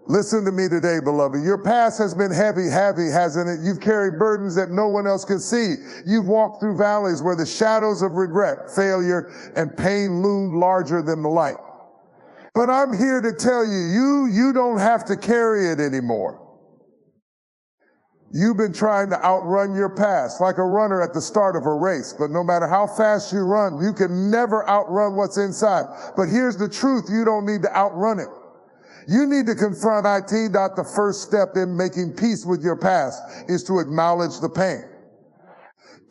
Listen to me today, beloved. Your past has been heavy, hasn't it? You've carried burdens that no one else can see. You've walked through valleys where the shadows of regret, failure, and pain loomed larger than the light. But I'm here to tell you, you don't have to carry it anymore. You've been trying to outrun your past like a runner at the start of a race, but no matter how fast you run, you can never outrun what's inside. But here's the truth, you don't need to outrun it. You need to confront it. The first step in making peace with your past is to acknowledge the pain.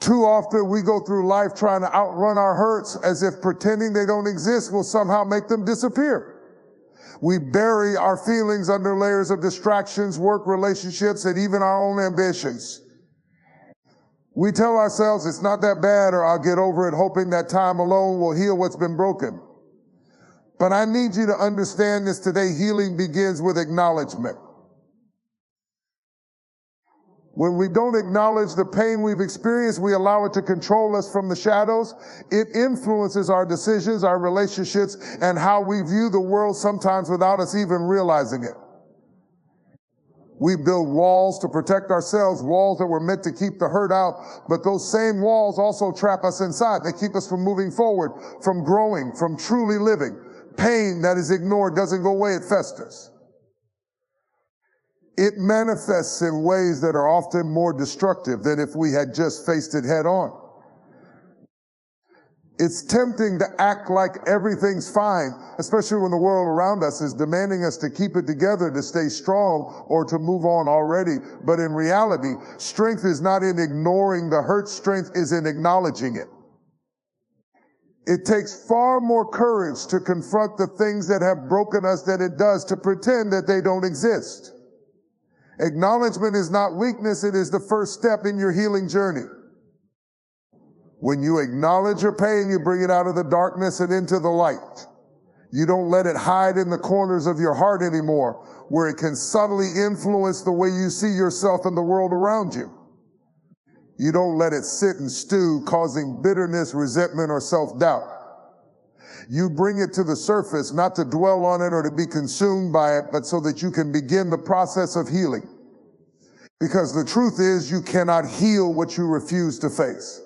Too often we go through life trying to outrun our hurts as if pretending they don't exist will somehow make them disappear. We bury our feelings under layers of distractions, work, relationships, and even our own ambitions. We tell ourselves it's not that bad or I'll get over it, hoping that time alone will heal what's been broken. But I need you to understand this today. Healing begins with acknowledgement. When we don't acknowledge the pain we've experienced, we allow it to control us from the shadows. It influences our decisions, our relationships, and how we view the world, sometimes without us even realizing it. We build walls to protect ourselves, walls that were meant to keep the hurt out, but those same walls also trap us inside. They keep us from moving forward, from growing, from truly living. Pain that is ignored doesn't go away, it festers. It manifests in ways that are often more destructive than if we had just faced it head on. It's tempting to act like everything's fine, especially when the world around us is demanding us to keep it together, to stay strong, or to move on already. But in reality, strength is not in ignoring the hurt, strength is in acknowledging it. It takes far more courage to confront the things that have broken us than it does to pretend that they don't exist. Acknowledgement is not weakness, it is the first step in your healing journey. When you acknowledge your pain, you bring it out of the darkness and into the light. You don't let it hide in the corners of your heart anymore, where it can subtly influence the way you see yourself and the world around you. You don't let it sit and stew, causing bitterness, resentment, or self-doubt. You bring it to the surface, not to dwell on it or to be consumed by it, but so that you can begin the process of healing. Because the truth is, you cannot heal what you refuse to face.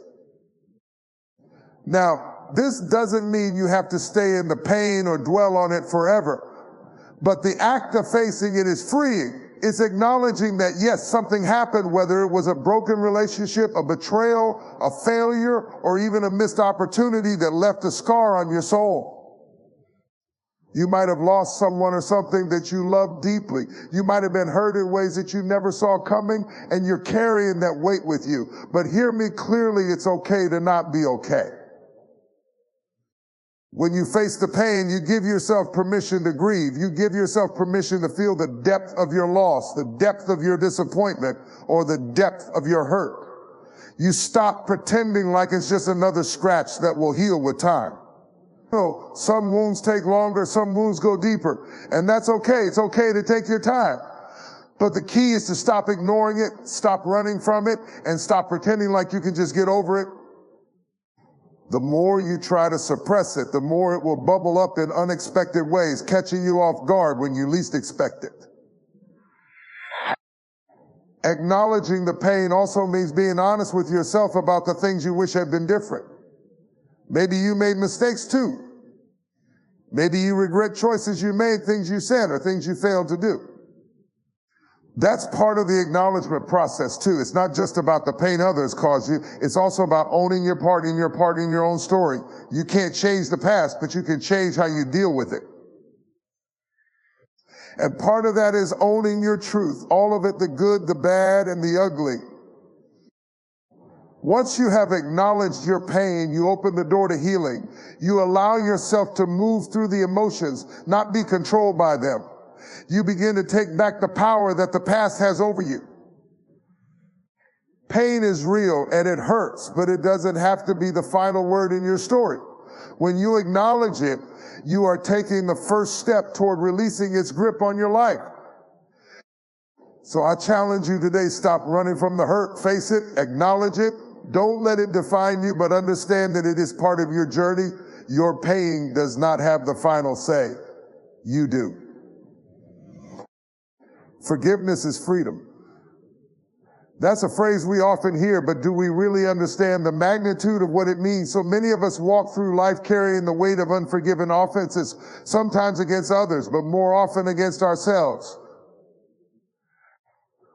Now, this doesn't mean you have to stay in the pain or dwell on it forever. But the act of facing it is freeing. It's acknowledging that, yes, something happened, whether it was a broken relationship, a betrayal, a failure, or even a missed opportunity that left a scar on your soul. You might have lost someone or something that you loved deeply. You might have been hurt in ways that you never saw coming, and you're carrying that weight with you. But hear me clearly, it's okay to not be okay. When you face the pain, you give yourself permission to grieve. You give yourself permission to feel the depth of your loss, the depth of your disappointment, or the depth of your hurt. You stop pretending like it's just another scratch that will heal with time. No, some wounds take longer, some wounds go deeper, and that's okay. It's okay to take your time. But the key is to stop ignoring it, stop running from it, and stop pretending like you can just get over it. The more you try to suppress it, the more it will bubble up in unexpected ways, catching you off guard when you least expect it. Acknowledging the pain also means being honest with yourself about the things you wish had been different. Maybe you made mistakes too. Maybe you regret choices you made, things you said, or things you failed to do. That's part of the acknowledgement process too. It's not just about the pain others caused you. It's also about owning your part in your own story. You can't change the past, but you can change how you deal with it. And part of that is owning your truth. All of it, the good, the bad, and the ugly. Once you have acknowledged your pain, you open the door to healing. You allow yourself to move through the emotions, not be controlled by them. You begin to take back the power that the past has over you. Pain is real and it hurts, but it doesn't have to be the final word in your story. When you acknowledge it, you are taking the first step toward releasing its grip on your life. So I challenge you today, stop running from the hurt, face it, acknowledge it. Don't let it define you, but understand that it is part of your journey. Your pain does not have the final say. You do. Forgiveness is freedom. That's a phrase we often hear, but do we really understand the magnitude of what it means? So many of us walk through life carrying the weight of unforgiven offenses, sometimes against others, but more often against ourselves.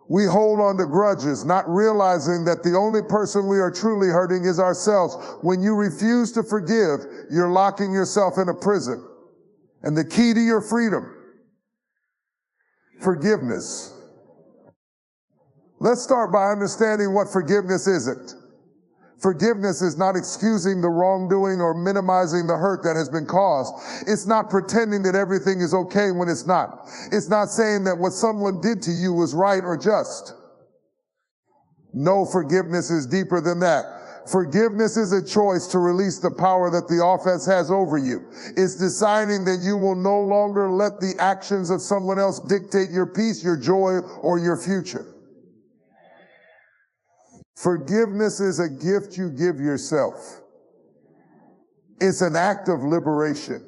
We hold on to grudges, not realizing that the only person we are truly hurting is ourselves. When you refuse to forgive, you're locking yourself in a prison. And the key to your freedom, forgiveness. Let's start by understanding what forgiveness isn't. Forgiveness is not excusing the wrongdoing or minimizing the hurt that has been caused. It's not pretending that everything is okay when it's not. It's not saying that what someone did to you was right or just. No, forgiveness is deeper than that. Forgiveness is a choice to release the power that the offense has over you. It's deciding that you will no longer let the actions of someone else dictate your peace, your joy, or your future. Forgiveness is a gift you give yourself. It's an act of liberation.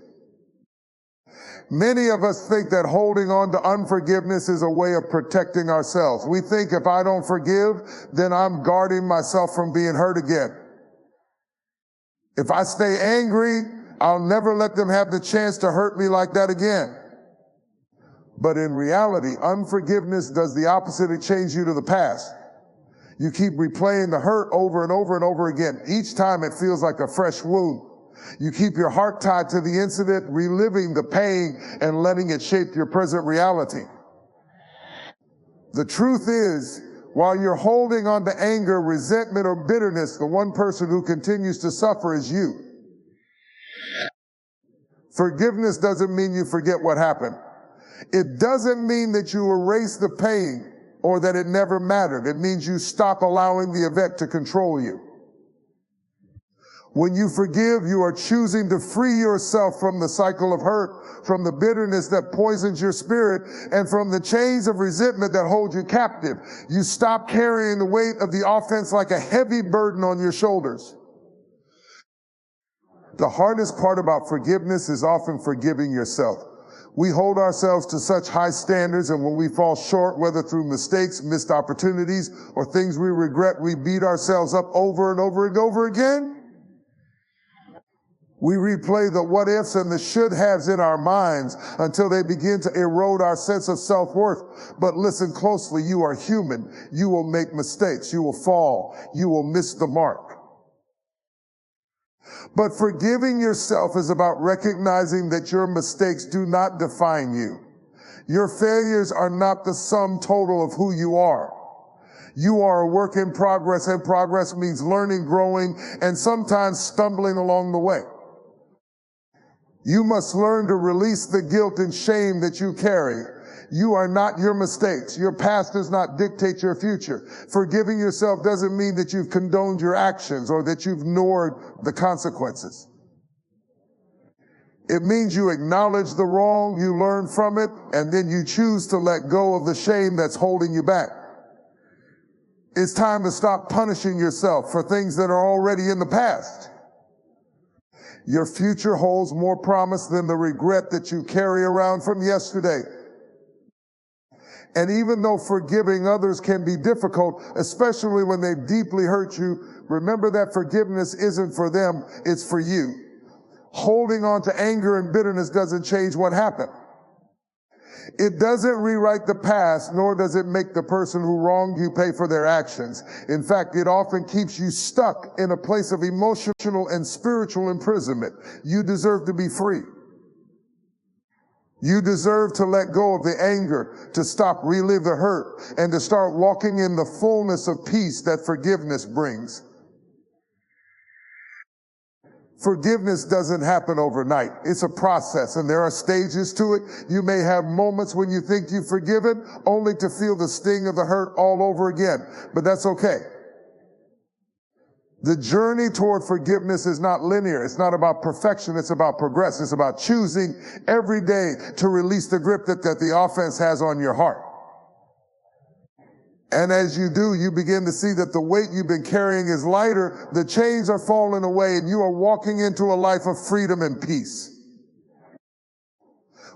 Many of us think that holding on to unforgiveness is a way of protecting ourselves. We think if I don't forgive, then I'm guarding myself from being hurt again. If I stay angry, I'll never let them have the chance to hurt me like that again. But in reality, unforgiveness does the opposite. It changes you to the past. You keep replaying the hurt over and over and over again. Each time it feels like a fresh wound. You keep your heart tied to the incident, reliving the pain and letting it shape your present reality. The truth is, while you're holding on to anger, resentment, or bitterness, the one person who continues to suffer is you. Forgiveness doesn't mean you forget what happened. It doesn't mean that you erase the pain or that it never mattered. It means you stop allowing the event to control you. When you forgive, you are choosing to free yourself from the cycle of hurt, from the bitterness that poisons your spirit, and from the chains of resentment that hold you captive. You stop carrying the weight of the offense like a heavy burden on your shoulders. The hardest part about forgiveness is often forgiving yourself. We hold ourselves to such high standards, and when we fall short, whether through mistakes, missed opportunities, or things we regret, we beat ourselves up over and over and over again. We replay the what ifs and the should haves in our minds until they begin to erode our sense of self-worth. But listen closely, you are human. You will make mistakes. You will fall. You will miss the mark. But forgiving yourself is about recognizing that your mistakes do not define you. Your failures are not the sum total of who you are. You are a work in progress, and progress means learning, growing, and sometimes stumbling along the way. You must learn to release the guilt and shame that you carry. You are not your mistakes. Your past does not dictate your future. Forgiving yourself doesn't mean that you've condoned your actions or that you've ignored the consequences. It means you acknowledge the wrong, you learn from it, and then you choose to let go of the shame that's holding you back. It's time to stop punishing yourself for things that are already in the past. Your future holds more promise than the regret that you carry around from yesterday. And even though forgiving others can be difficult, especially when they deeply hurt you, remember that forgiveness isn't for them, it's for you. Holding on to anger and bitterness doesn't change what happened. It doesn't rewrite the past, nor does it make the person who wronged you pay for their actions. In fact, it often keeps you stuck in a place of emotional and spiritual imprisonment. You deserve to be free. You deserve to let go of the anger, to stop relive the hurt, and to start walking in the fullness of peace that forgiveness brings. Forgiveness doesn't happen overnight. It's a process, and there are stages to it. You may have moments when you think you've forgiven, only to feel the sting of the hurt all over again. But that's okay. The journey toward forgiveness is not linear. It's not about perfection. It's about progress. It's about choosing every day to release the grip that the offense has on your heart. And as you do, you begin to see that the weight you've been carrying is lighter, the chains are falling away, and you are walking into a life of freedom and peace.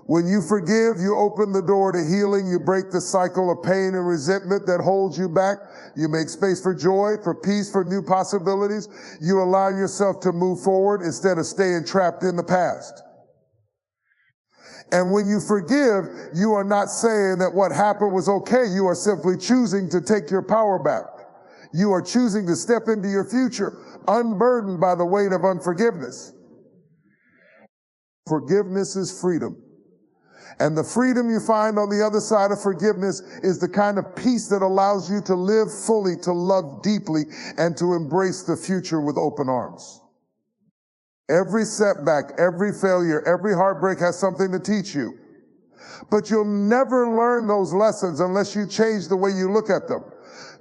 When you forgive, you open the door to healing. You break the cycle of pain and resentment that holds you back. You make space for joy, for peace, for new possibilities. You allow yourself to move forward instead of staying trapped in the past. And when you forgive, you are not saying that what happened was okay. You are simply choosing to take your power back. You are choosing to step into your future, unburdened by the weight of unforgiveness. Forgiveness is freedom. And the freedom you find on the other side of forgiveness is the kind of peace that allows you to live fully, to love deeply, and to embrace the future with open arms. Every setback, every failure, every heartbreak has something to teach you. But you'll never learn those lessons unless you change the way you look at them.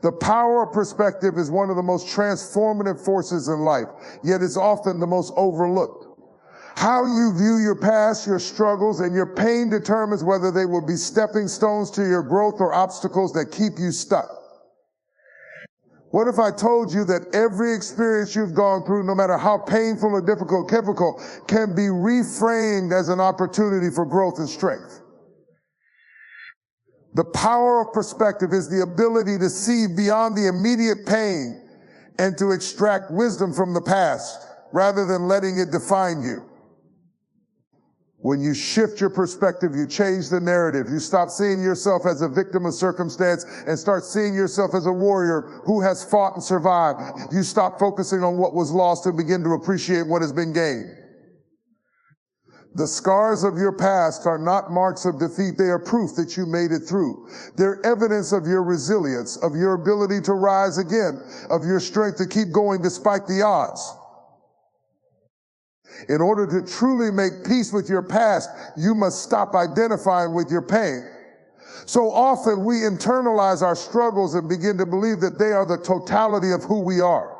The power of perspective is one of the most transformative forces in life, yet it's often the most overlooked. How you view your past, your struggles, and your pain determines whether they will be stepping stones to your growth or obstacles that keep you stuck. What if I told you that every experience you've gone through, no matter how painful or difficult, can be reframed as an opportunity for growth and strength? The power of perspective is the ability to see beyond the immediate pain and to extract wisdom from the past rather than letting it define you. When you shift your perspective, you change the narrative. You stop seeing yourself as a victim of circumstance and start seeing yourself as a warrior who has fought and survived. You stop focusing on what was lost and begin to appreciate what has been gained. The scars of your past are not marks of defeat. They are proof that you made it through. They're evidence of your resilience, of your ability to rise again, of your strength to keep going despite the odds. In order to truly make peace with your past, you must stop identifying with your pain. So often we internalize our struggles and begin to believe that they are the totality of who we are.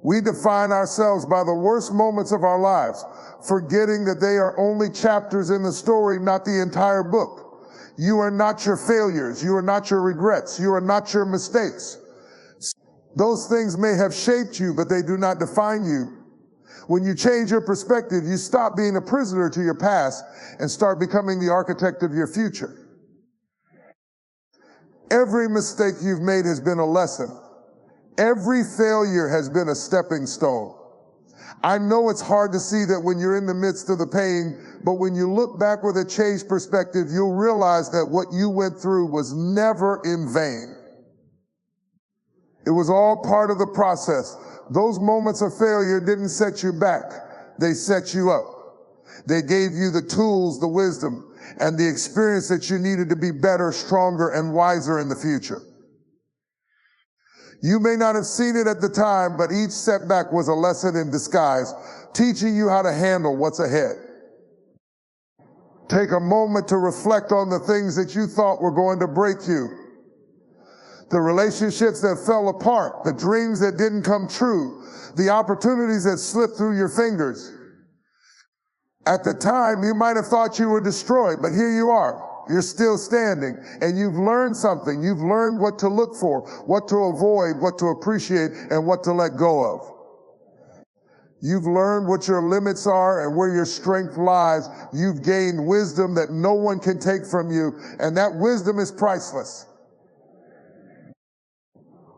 We define ourselves by the worst moments of our lives, forgetting that they are only chapters in the story, not the entire book. You are not your failures. You are not your regrets. You are not your mistakes. Those things may have shaped you, but they do not define you. When you change your perspective, you stop being a prisoner to your past and start becoming the architect of your future. Every mistake you've made has been a lesson. Every failure has been a stepping stone. I know it's hard to see that when you're in the midst of the pain, but when you look back with a changed perspective, you'll realize that what you went through was never in vain. It was all part of the process. Those moments of failure didn't set you back. They set you up. They gave you the tools, the wisdom, and the experience that you needed to be better, stronger, and wiser in the future. You may not have seen it at the time, but each setback was a lesson in disguise, teaching you how to handle what's ahead. Take a moment to reflect on the things that you thought were going to break you. The relationships that fell apart, the dreams that didn't come true, the opportunities that slipped through your fingers. At the time, you might have thought you were destroyed, but here you are. You're still standing, and you've learned something. You've learned what to look for, what to avoid, what to appreciate, and what to let go of. You've learned what your limits are and where your strength lies. You've gained wisdom that no one can take from you, and that wisdom is priceless.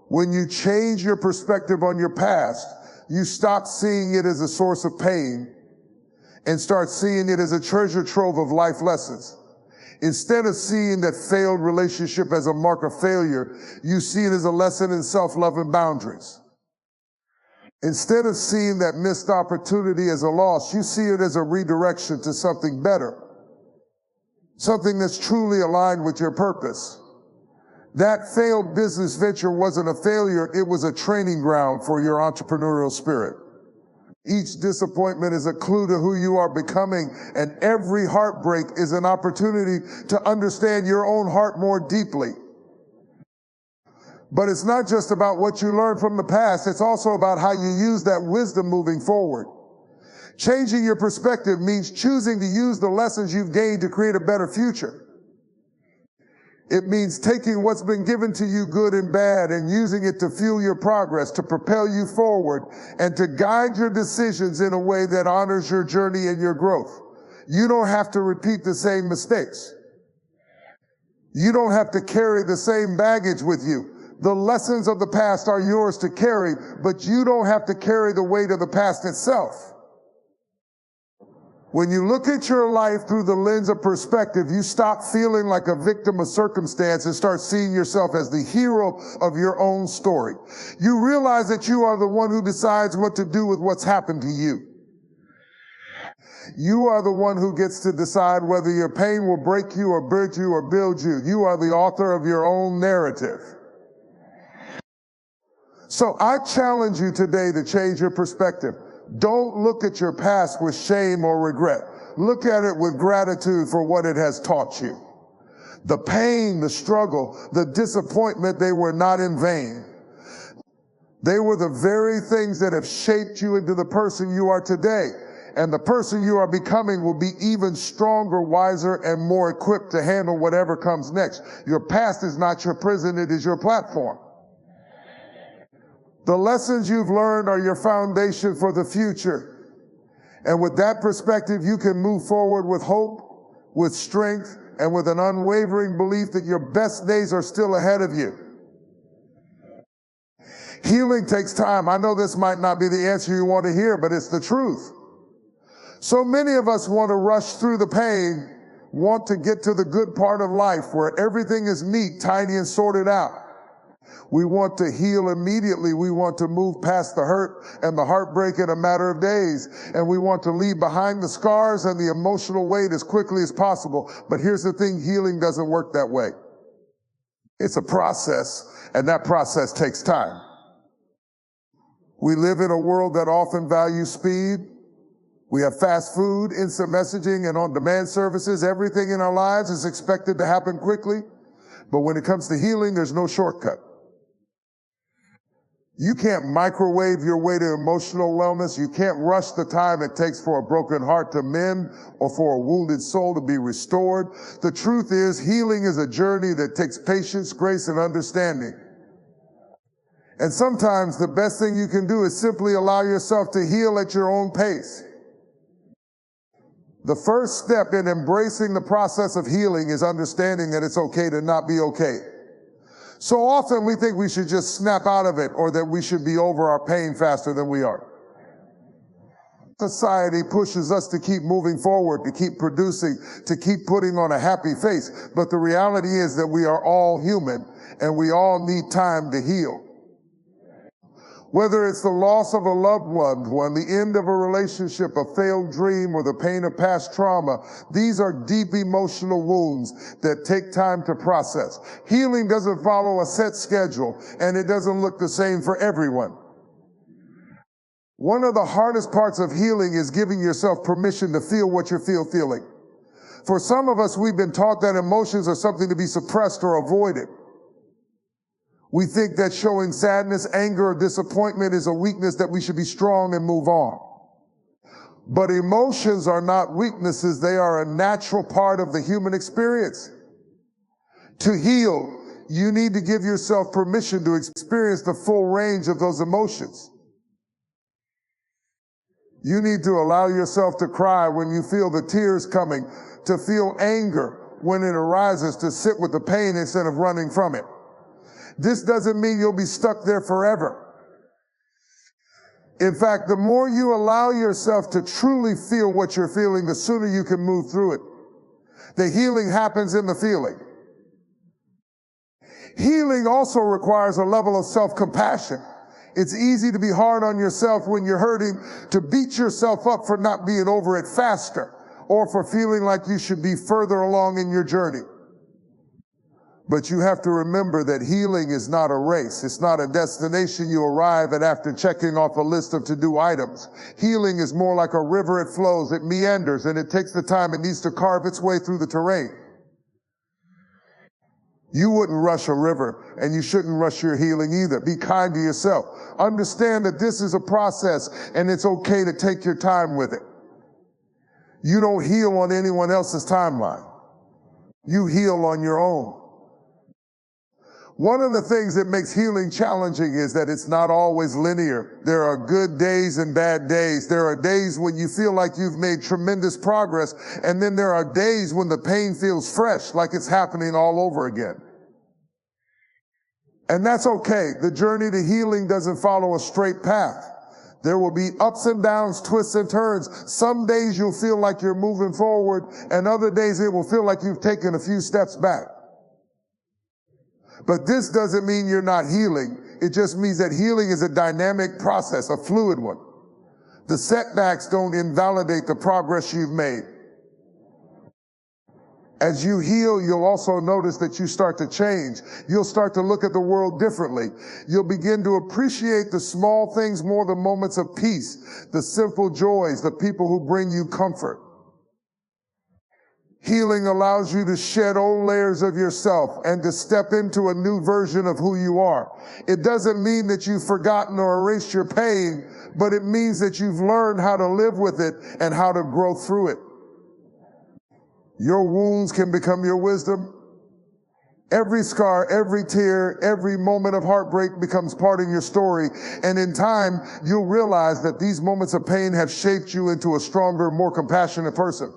When you change your perspective on your past, you stop seeing it as a source of pain and start seeing it as a treasure trove of life lessons. Instead of seeing that failed relationship as a mark of failure, you see it as a lesson in self-love and boundaries. Instead of seeing that missed opportunity as a loss, you see it as a redirection to something better, something that's truly aligned with your purpose. That failed business venture wasn't a failure, it was a training ground for your entrepreneurial spirit. Each disappointment is a clue to who you are becoming, and every heartbreak is an opportunity to understand your own heart more deeply. But it's not just about what you learned from the past, it's also about how you use that wisdom moving forward. Changing your perspective means choosing to use the lessons you've gained to create a better future. It means taking what's been given to you, good and bad, and using it to fuel your progress, to propel you forward, and to guide your decisions in a way that honors your journey and your growth. You don't have to repeat the same mistakes. You don't have to carry the same baggage with you. The lessons of the past are yours to carry, but you don't have to carry the weight of the past itself. When you look at your life through the lens of perspective, you stop feeling like a victim of circumstance and start seeing yourself as the hero of your own story. You realize that you are the one who decides what to do with what's happened to you. You are the one who gets to decide whether your pain will break you or build you or build you. You are the author of your own narrative. So I challenge you today to change your perspective. Don't look at your past with shame or regret. Look at it with gratitude for what it has taught you. The pain, the struggle, the disappointment, they were not in vain. They were the very things that have shaped you into the person you are today. And the person you are becoming will be even stronger, wiser, and more equipped to handle whatever comes next. Your past is not your prison, it is your platform. The lessons you've learned are your foundation for the future. And with that perspective, you can move forward with hope, with strength, and with an unwavering belief that your best days are still ahead of you. Healing takes time. I know this might not be the answer you want to hear, but it's the truth. So many of us want to rush through the pain, want to get to the good part of life where everything is neat, tidy, and sorted out. We want to heal immediately. We want to move past the hurt and the heartbreak in a matter of days. And we want to leave behind the scars and the emotional weight as quickly as possible. But here's the thing, healing doesn't work that way. It's a process, and that process takes time. We live in a world that often values speed. We have fast food, instant messaging, and on-demand services. Everything in our lives is expected to happen quickly. But when it comes to healing, there's no shortcut. You can't microwave your way to emotional wellness. You can't rush the time it takes for a broken heart to mend or for a wounded soul to be restored. The truth is, healing is a journey that takes patience, grace, and understanding. And sometimes the best thing you can do is simply allow yourself to heal at your own pace. The first step in embracing the process of healing is understanding that it's okay to not be okay. So often we think we should just snap out of it or that we should be over our pain faster than we are. Society pushes us to keep moving forward, to keep producing, to keep putting on a happy face. But the reality is that we are all human and we all need time to heal. Whether it's the loss of a loved one, the end of a relationship, a failed dream, or the pain of past trauma, these are deep emotional wounds that take time to process. Healing doesn't follow a set schedule, and it doesn't look the same for everyone. One of the hardest parts of healing is giving yourself permission to feel what you're feeling. For some of us, we've been taught that emotions are something to be suppressed or avoided. We think that showing sadness, anger, or disappointment is a weakness, that we should be strong and move on. But emotions are not weaknesses. They are a natural part of the human experience. To heal, you need to give yourself permission to experience the full range of those emotions. You need to allow yourself to cry when you feel the tears coming, to feel anger when it arises, to sit with the pain instead of running from it. This doesn't mean you'll be stuck there forever. In fact, the more you allow yourself to truly feel what you're feeling, the sooner you can move through it. The healing happens in the feeling. Healing also requires a level of self-compassion. It's easy to be hard on yourself when you're hurting, to beat yourself up for not being over it faster, or for feeling like you should be further along in your journey. But you have to remember that healing is not a race. It's not a destination you arrive at after checking off a list of to-do items. Healing is more like a river. It flows, it meanders, and it takes the time it needs to carve its way through the terrain. You wouldn't rush a river, and you shouldn't rush your healing either. Be kind to yourself. Understand that this is a process, and it's okay to take your time with it. You don't heal on anyone else's timeline. You heal on your own. One of the things that makes healing challenging is that it's not always linear. There are good days and bad days. There are days when you feel like you've made tremendous progress, and then there are days when the pain feels fresh, like it's happening all over again. And that's okay. The journey to healing doesn't follow a straight path. There will be ups and downs, twists and turns. Some days you'll feel like you're moving forward, and other days it will feel like you've taken a few steps back. But this doesn't mean you're not healing. It just means that healing is a dynamic process, a fluid one. The setbacks don't invalidate the progress you've made. As you heal, you'll also notice that you start to change. You'll start to look at the world differently. You'll begin to appreciate the small things more, the moments of peace, the simple joys, the people who bring you comfort. Healing allows you to shed old layers of yourself and to step into a new version of who you are. It doesn't mean that you've forgotten or erased your pain, but it means that you've learned how to live with it and how to grow through it. Your wounds can become your wisdom. Every scar, every tear, every moment of heartbreak becomes part of your story. And in time, you'll realize that these moments of pain have shaped you into a stronger, more compassionate person.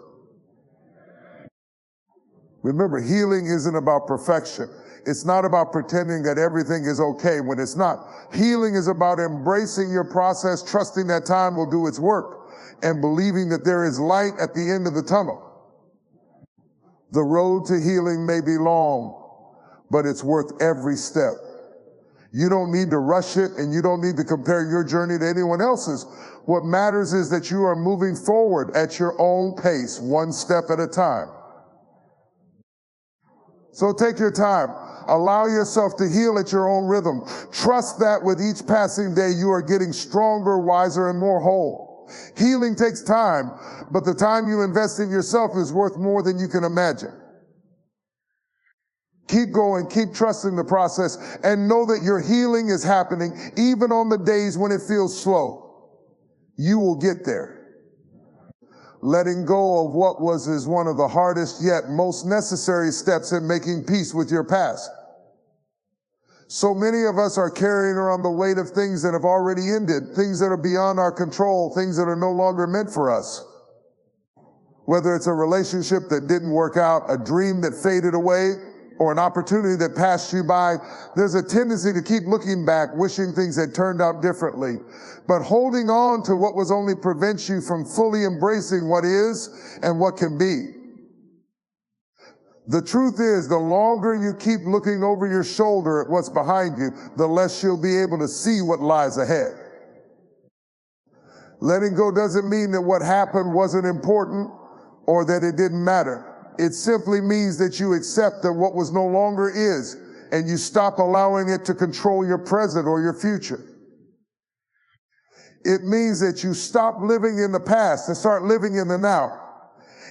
Remember, healing isn't about perfection. It's not about pretending that everything is okay when it's not. Healing is about embracing your process, trusting that time will do its work, and believing that there is light at the end of the tunnel. The road to healing may be long, but it's worth every step. You don't need to rush it, and you don't need to compare your journey to anyone else's. What matters is that you are moving forward at your own pace, one step at a time. So take your time. Allow yourself to heal at your own rhythm. Trust that with each passing day, you are getting stronger, wiser, and more whole. Healing takes time, but the time you invest in yourself is worth more than you can imagine. Keep going, keep trusting the process, and know that your healing is happening even on the days when it feels slow. You will get there. Letting go of what was is one of the hardest yet most necessary steps in making peace with your past. So many of us are carrying around the weight of things that have already ended, things that are beyond our control, things that are no longer meant for us. Whether it's a relationship that didn't work out, a dream that faded away, or an opportunity that passed you by, there's a tendency to keep looking back, wishing things had turned out differently. But holding on to what was only prevents you from fully embracing what is and what can be. The truth is, the longer you keep looking over your shoulder at what's behind you, the less you'll be able to see what lies ahead. Letting go doesn't mean that what happened wasn't important or that it didn't matter. It simply means that you accept that what was no longer is, and you stop allowing it to control your present or your future. It means that you stop living in the past and start living in the now.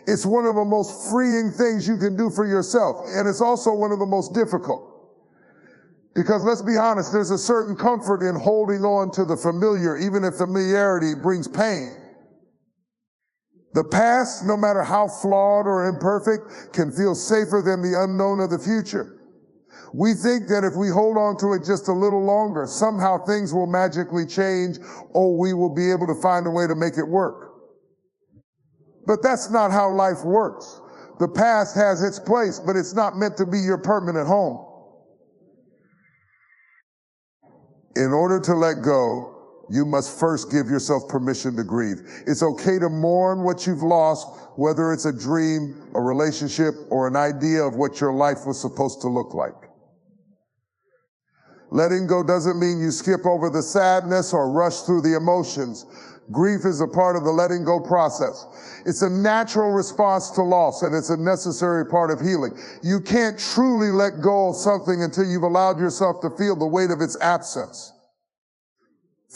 It's one of the most freeing things you can do for yourself, and it's also one of the most difficult. Because let's be honest, there's a certain comfort in holding on to the familiar, even if familiarity brings pain. The past, no matter how flawed or imperfect, can feel safer than the unknown of the future. We think that if we hold on to it just a little longer, somehow things will magically change, or we will be able to find a way to make it work. But that's not how life works. The past has its place, but it's not meant to be your permanent home. In order to let go, you must first give yourself permission to grieve. It's okay to mourn what you've lost, whether it's a dream, a relationship, or an idea of what your life was supposed to look like. Letting go doesn't mean you skip over the sadness or rush through the emotions. Grief is a part of the letting go process. It's a natural response to loss, and it's a necessary part of healing. You can't truly let go of something until you've allowed yourself to feel the weight of its absence.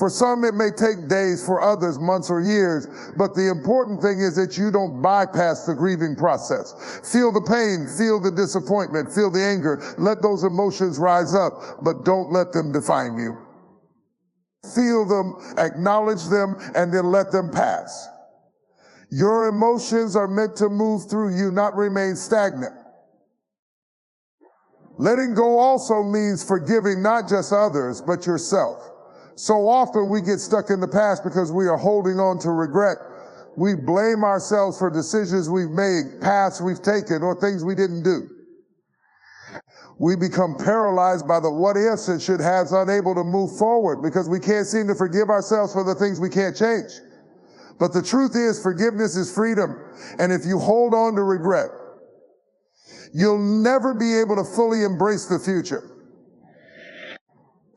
For some, it may take days, for others, months or years, but the important thing is that you don't bypass the grieving process. Feel the pain, feel the disappointment, feel the anger. Let those emotions rise up, but don't let them define you. Feel them, acknowledge them, and then let them pass. Your emotions are meant to move through you, not remain stagnant. Letting go also means forgiving not just others, but yourself. So often we get stuck in the past because we are holding on to regret. We blame ourselves for decisions we've made, paths we've taken, or things we didn't do. We become paralyzed by the what ifs and should haves, unable to move forward because we can't seem to forgive ourselves for the things we can't change. But the truth is, forgiveness is freedom. And if you hold on to regret, you'll never be able to fully embrace the future.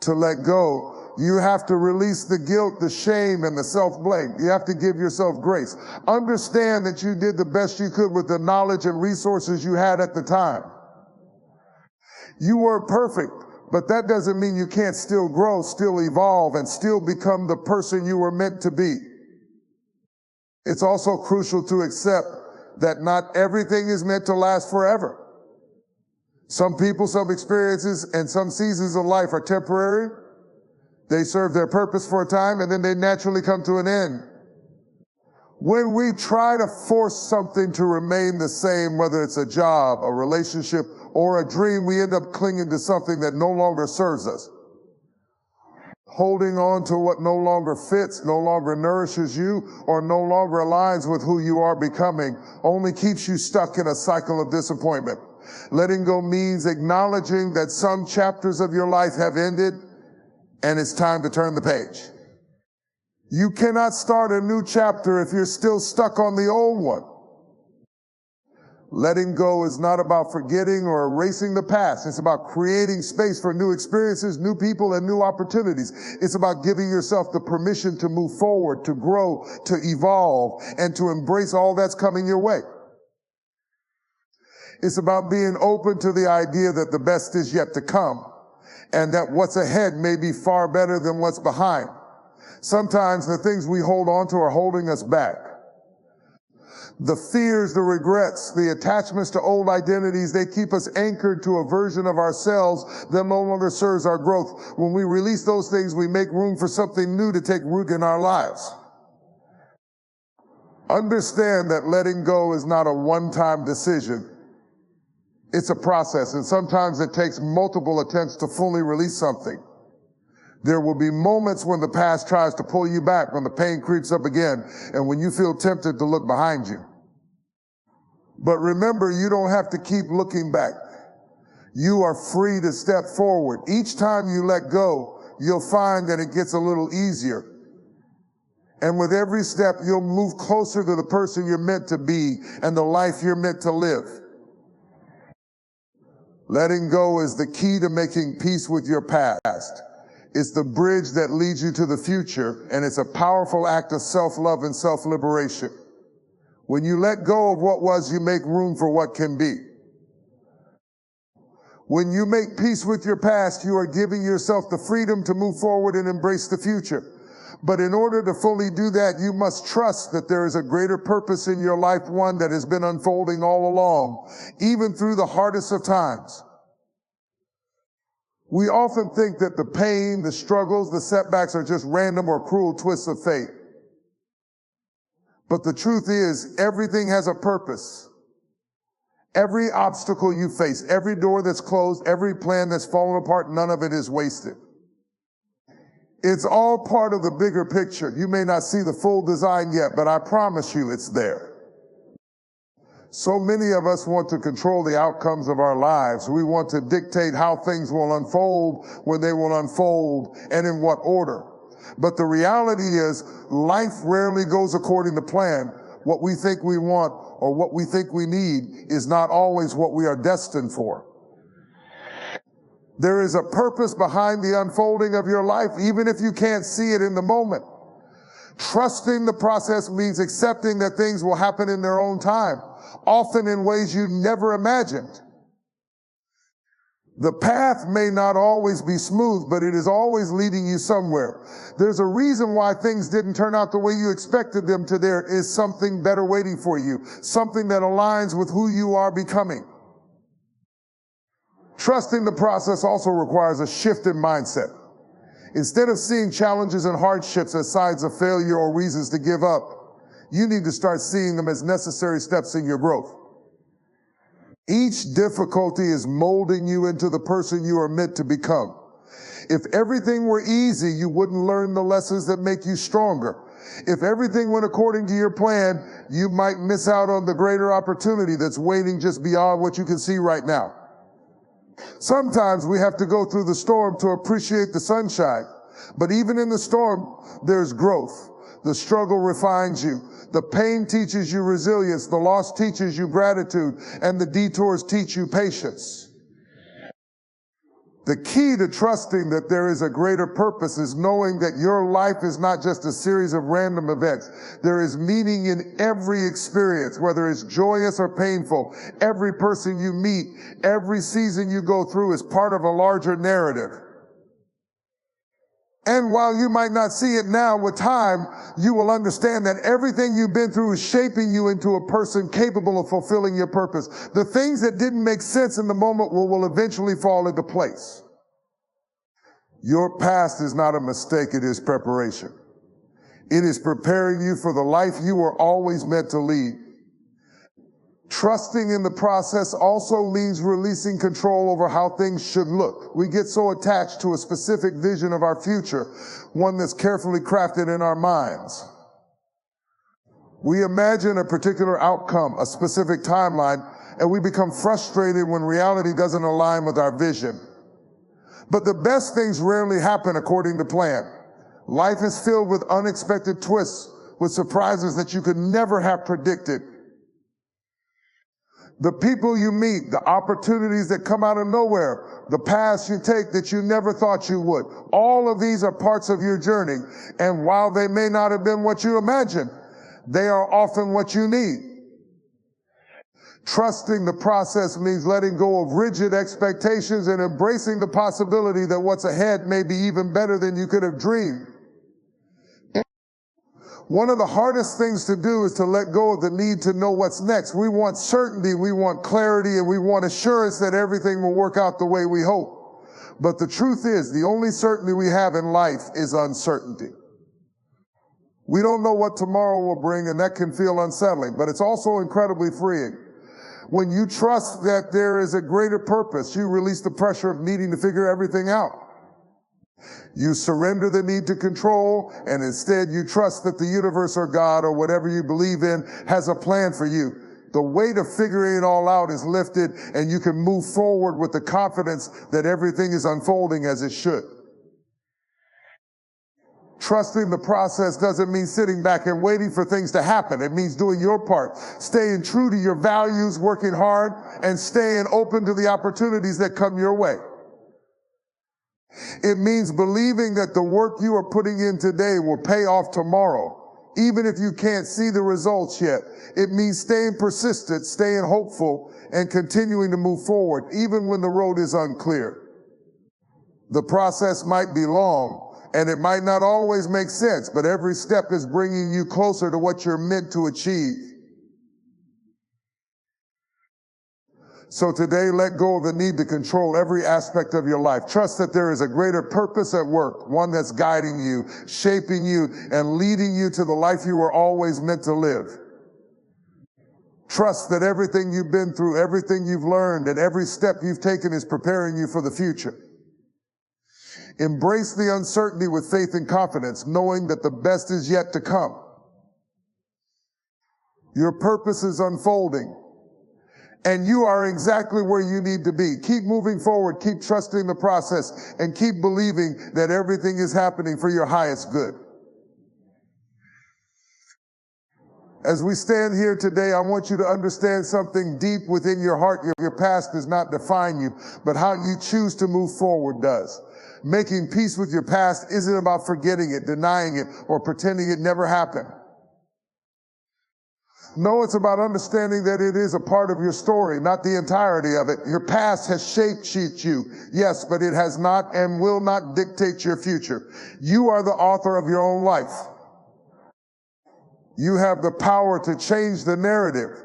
To let go, you have to release the guilt, the shame, and the self-blame. You have to give yourself grace. Understand that you did the best you could with the knowledge and resources you had at the time. You weren't perfect, but that doesn't mean you can't still grow, still evolve, and still become the person you were meant to be. It's also crucial to accept that not everything is meant to last forever. Some people, some experiences, and some seasons of life are temporary. They serve their purpose for a time, and then they naturally come to an end. When we try to force something to remain the same, whether it's a job, a relationship, or a dream, we end up clinging to something that no longer serves us. Holding on to what no longer fits, no longer nourishes you, or no longer aligns with who you are becoming only keeps you stuck in a cycle of disappointment. Letting go means acknowledging that some chapters of your life have ended and it's time to turn the page. You cannot start a new chapter if you're still stuck on the old one. Letting go is not about forgetting or erasing the past. It's about creating space for new experiences, new people, and new opportunities. It's about giving yourself the permission to move forward, to grow, to evolve, and to embrace all that's coming your way. It's about being open to the idea that the best is yet to come, and that what's ahead may be far better than what's behind. Sometimes the things we hold on to are holding us back. The fears, the regrets, the attachments to old identities, they keep us anchored to a version of ourselves that no longer serves our growth. When we release those things, we make room for something new to take root in our lives. Understand that letting go is not a one-time decision. It's a process, and sometimes it takes multiple attempts to fully release something. There will be moments when the past tries to pull you back, when the pain creeps up again, and when you feel tempted to look behind you. But remember, you don't have to keep looking back. You are free to step forward. Each time you let go, you'll find that it gets a little easier. And with every step, you'll move closer to the person you're meant to be and the life you're meant to live. Letting go is the key to making peace with your past. It's the bridge that leads you to the future, and it's a powerful act of self-love and self-liberation. When you let go of what was, you make room for what can be. When you make peace with your past, you are giving yourself the freedom to move forward and embrace the future. But in order to fully do that, you must trust that there is a greater purpose in your life, one that has been unfolding all along, even through the hardest of times. We often think that the pain, the struggles, the setbacks are just random or cruel twists of fate. But the truth is, everything has a purpose. Every obstacle you face, every door that's closed, every plan that's fallen apart, none of it is wasted. It's all part of the bigger picture. You may not see the full design yet, but I promise you it's there. So many of us want to control the outcomes of our lives. We want to dictate how things will unfold, when they will unfold, and in what order. But the reality is, life rarely goes according to plan. What we think we want or what we think we need is not always what we are destined for. There is a purpose behind the unfolding of your life, even if you can't see it in the moment. Trusting the process means accepting that things will happen in their own time, often in ways you never imagined. The path may not always be smooth, but it is always leading you somewhere. There's a reason why things didn't turn out the way you expected them to. There is something better waiting for you, something that aligns with who you are becoming. Trusting the process also requires a shift in mindset. Instead of seeing challenges and hardships as signs of failure or reasons to give up, you need to start seeing them as necessary steps in your growth. Each difficulty is molding you into the person you are meant to become. If everything were easy, you wouldn't learn the lessons that make you stronger. If everything went according to your plan, you might miss out on the greater opportunity that's waiting just beyond what you can see right now. Sometimes we have to go through the storm to appreciate the sunshine. But even in the storm, there's growth. The struggle refines you. The pain teaches you resilience. The loss teaches you gratitude. And the detours teach you patience. The key to trusting that there is a greater purpose is knowing that your life is not just a series of random events. There is meaning in every experience, whether it's joyous or painful. Every person you meet, every season you go through is part of a larger narrative. And while you might not see it now, with time, you will understand that everything you've been through is shaping you into a person capable of fulfilling your purpose. The things that didn't make sense in the moment will eventually fall into place. Your past is not a mistake, it is preparation. It is preparing you for the life you were always meant to lead. Trusting in the process also means releasing control over how things should look. We get so attached to a specific vision of our future, one that's carefully crafted in our minds. We imagine a particular outcome, a specific timeline, and we become frustrated when reality doesn't align with our vision. But the best things rarely happen according to plan. Life is filled with unexpected twists, with surprises that you could never have predicted. The people you meet, the opportunities that come out of nowhere, the paths you take that you never thought you would. All of these are parts of your journey. And while they may not have been what you imagined, they are often what you need. Trusting the process means letting go of rigid expectations and embracing the possibility that what's ahead may be even better than you could have dreamed. One of the hardest things to do is to let go of the need to know what's next. We want certainty, we want clarity, and we want assurance that everything will work out the way we hope. But the truth is, the only certainty we have in life is uncertainty. We don't know what tomorrow will bring, and that can feel unsettling, but it's also incredibly freeing. When you trust that there is a greater purpose, you release the pressure of needing to figure everything out. You surrender the need to control, and instead you trust that the universe or God or whatever you believe in has a plan for you. The weight of figuring it all out is lifted, and you can move forward with the confidence that everything is unfolding as it should. Trusting the process doesn't mean sitting back and waiting for things to happen. It means doing your part, staying true to your values, working hard, and staying open to the opportunities that come your way. It means believing that the work you are putting in today will pay off tomorrow, even if you can't see the results yet. It means staying persistent, staying hopeful, and continuing to move forward, even when the road is unclear. The process might be long, and it might not always make sense, but every step is bringing you closer to what you're meant to achieve. So today, let go of the need to control every aspect of your life. Trust that there is a greater purpose at work, one that's guiding you, shaping you, and leading you to the life you were always meant to live. Trust that everything you've been through, everything you've learned, and every step you've taken is preparing you for the future. Embrace the uncertainty with faith and confidence, knowing that the best is yet to come. Your purpose is unfolding, and you are exactly where you need to be. Keep moving forward, keep trusting the process, and keep believing that everything is happening for your highest good. As we stand here today, I want you to understand something deep within your heart. Your past does not define you, but how you choose to move forward does. Making peace with your past isn't about forgetting it, denying it, or pretending it never happened. No, it's about understanding that it is a part of your story, not the entirety of it. Your past has shaped you, yes, but it has not and will not dictate your future. You are the author of your own life. You have the power to change the narrative,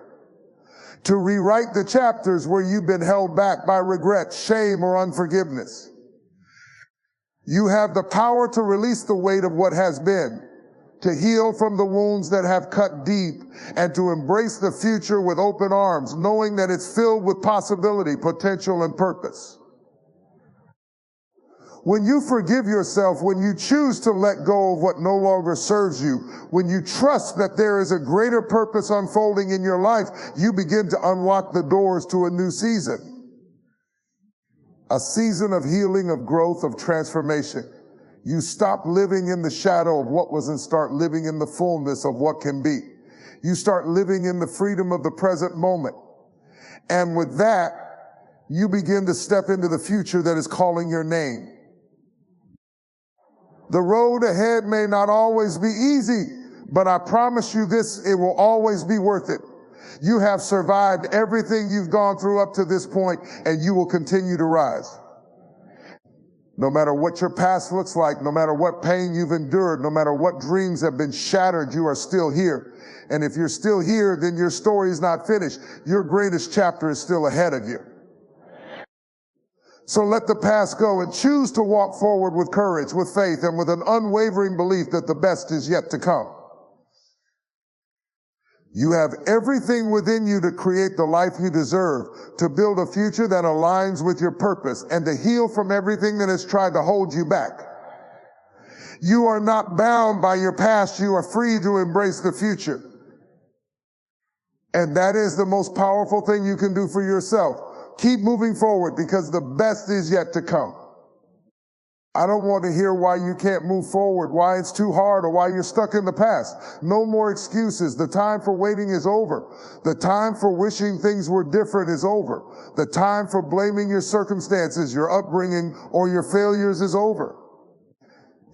to rewrite the chapters where you've been held back by regret, shame, or unforgiveness. You have the power to release the weight of what has been, to heal from the wounds that have cut deep, and to embrace the future with open arms, knowing that it's filled with possibility, potential, and purpose. When you forgive yourself, when you choose to let go of what no longer serves you, when you trust that there is a greater purpose unfolding in your life, you begin to unlock the doors to a new season. A season of healing, of growth, of transformation. You stop living in the shadow of what was and start living in the fullness of what can be. You start living in the freedom of the present moment. And with that, you begin to step into the future that is calling your name. The road ahead may not always be easy, but I promise you this, it will always be worth it. You have survived everything you've gone through up to this point, and you will continue to rise. No matter what your past looks like, no matter what pain you've endured, no matter what dreams have been shattered, you are still here. And if you're still here, then your story is not finished. Your greatest chapter is still ahead of you. So let the past go and choose to walk forward with courage, with faith, and with an unwavering belief that the best is yet to come. You have everything within you to create the life you deserve, to build a future that aligns with your purpose, and to heal from everything that has tried to hold you back. You are not bound by your past. You are free to embrace the future. And that is the most powerful thing you can do for yourself. Keep moving forward because the best is yet to come. I don't want to hear why you can't move forward, why it's too hard, or why you're stuck in the past. No more excuses. The time for waiting is over. The time for wishing things were different is over. The time for blaming your circumstances, your upbringing, or your failures is over.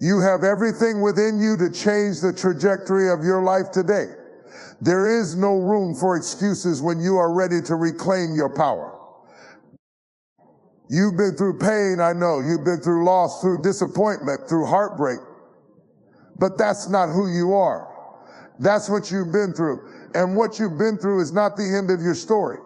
You have everything within you to change the trajectory of your life today. There is no room for excuses when you are ready to reclaim your power. You've been through pain, I know. You've been through loss, through disappointment, through heartbreak. But that's not who you are. That's what you've been through. And what you've been through is not the end of your story.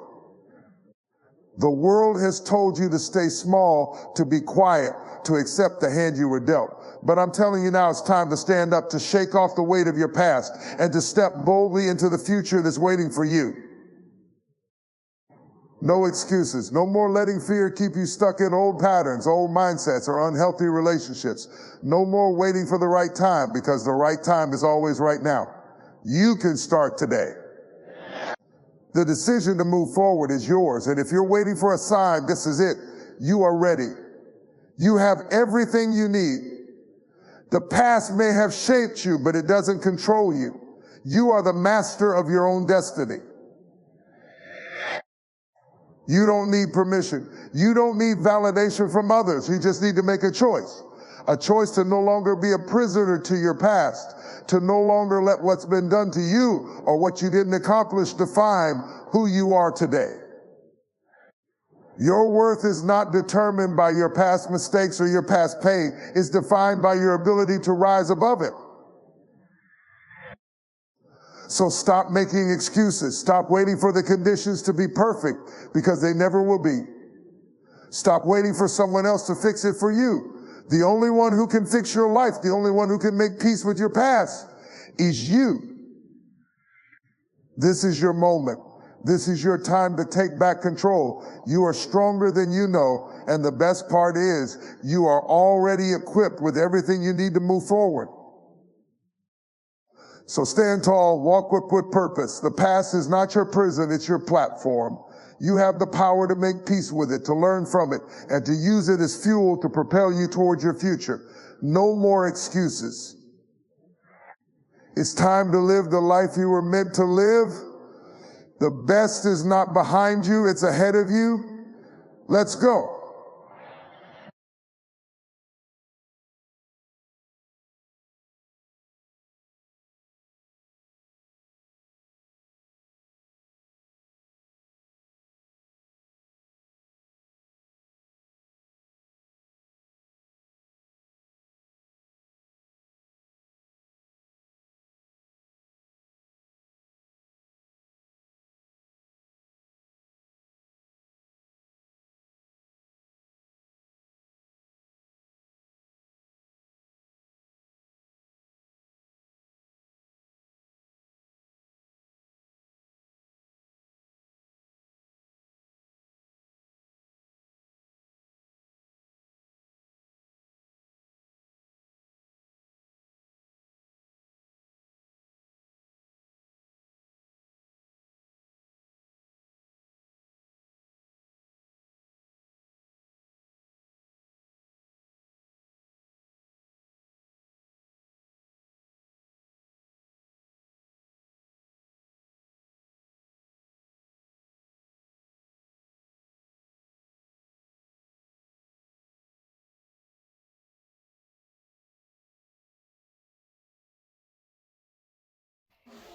The world has told you to stay small, to be quiet, to accept the hand you were dealt. But I'm telling you now, it's time to stand up, to shake off the weight of your past, and to step boldly into the future that's waiting for you. No excuses. No more letting fear keep you stuck in old patterns, old mindsets, or unhealthy relationships. No more waiting for the right time, because the right time is always right now. You can start today. The decision to move forward is yours. And if you're waiting for a sign, this is it. You are ready. You have everything you need. The past may have shaped you, but it doesn't control you. You are the master of your own destiny. You don't need permission. You don't need validation from others. You just need to make a choice. A choice to no longer be a prisoner to your past, to no longer let what's been done to you or what you didn't accomplish define who you are today. Your worth is not determined by your past mistakes or your past pain. It's defined by your ability to rise above it. So stop making excuses. Stop waiting for the conditions to be perfect, because they never will be. Stop waiting for someone else to fix it for you. The only one who can fix your life, the only one who can make peace with your past is you. This is your moment. This is your time to take back control. You are stronger than you know, and the best part is you are already equipped with everything you need to move forward. So stand tall, walk with purpose. The past is not your prison, it's your platform. You have the power to make peace with it, to learn from it, and to use it as fuel to propel you towards your future. No more excuses. It's time to live the life you were meant to live. The best is not behind you, it's ahead of you. Let's go.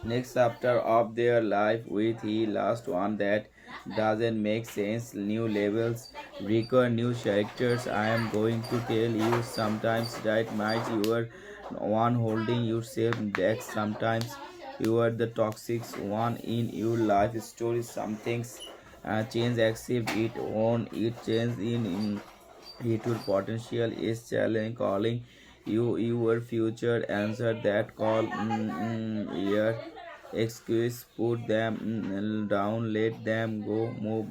next chapter of their life with the last one that doesn't make sense, new labels require new characters. I am going to tell you sometimes that might you are one holding yourself back, sometimes you are the toxic one in your life story. Some things change, accept it, own it, change in it. Your potential is challenge calling you your future, answer that call. Yeah, excuse, put them down, let them go, move.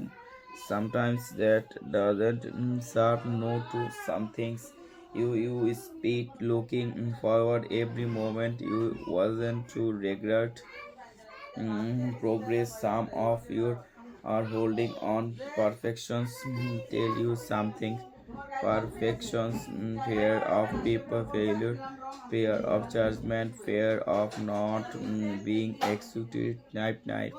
Sometimes that doesn't serve no to some things. You speak looking forward every moment. You wasn't to regret progress. Some of you are holding on perfections. Tell you something, perfections, fear of people failure, fear of judgment, fear of not being executed. Night night.